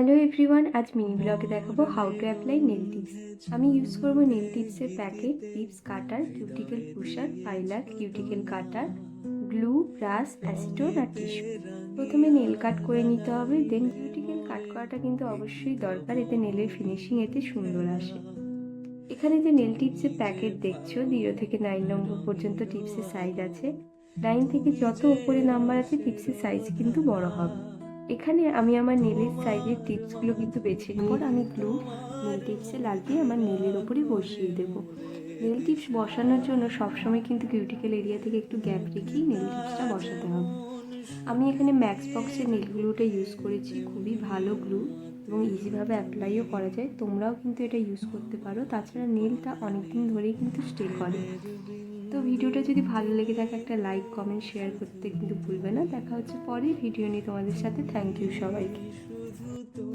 Hello everyone, আজ mini ব্লগে দেখাবো how to apply nail tips. আমি ইউজ করবো নেল টিপসের প্যাকেট, টিপস কাটার, কিউটিকেল পুশার, ফাইলার, কিউটিকেল কাটার, গ্লু, ব্রাশ, অ্যাসিটোন আর tissue. প্রথমে nail কাট করে নিতে হবে, দেন কিউটিকেল কাট করাটা কিন্তু অবশ্যই দরকার, এতে নেলের ফিনিশিং এতে সুন্দর আসে। এখানে যে নেল টিপসের প্যাকেট দেখছো, 0 থেকে 9 নম্বর পর্যন্ত টিপসের সাইজ আছে। 9 থেকে যত ওপরে নাম্বার আছে টিপসের সাইজ কিন্তু বড় হবে। এখানে আমি আমার নেলের সাইজের টিপসগুলো কিন্তু বেছে নিয়ে আমি গ্লু নেল টিপসে লাগিয়ে আমার নেলের ওপরে বসিয়ে দেব। নেল টিপস বসানোর জন্য সবসময় কিন্তু কিউটিক্যাল এরিয়া থেকে একটু গ্যাপ রেখেই নেল টিপসটা বসাতে হবে। আমি এখানে ম্যাক্স বক্সের নেল গ্লুটা ইউজ করেছি, খুবই ভালো গ্লু এবং ইজিভাবে অ্যাপ্লাইও করা যায়। তোমরাও কিন্তু এটা ইউজ করতে পারো, তাছাড়া নেলটা অনেক দিন ধরেই কিন্তু স্টে করে। তো ভিডিওটা যদি ভালো লেগে থাকে একটা লাইক, কমেন্ট, শেয়ার করতে কিন্তু ভুলবে না। দেখা হচ্ছে পরে ভিডিও নিয়ে তোমাদের সাথে। থ্যাংক ইউ সবাইকে।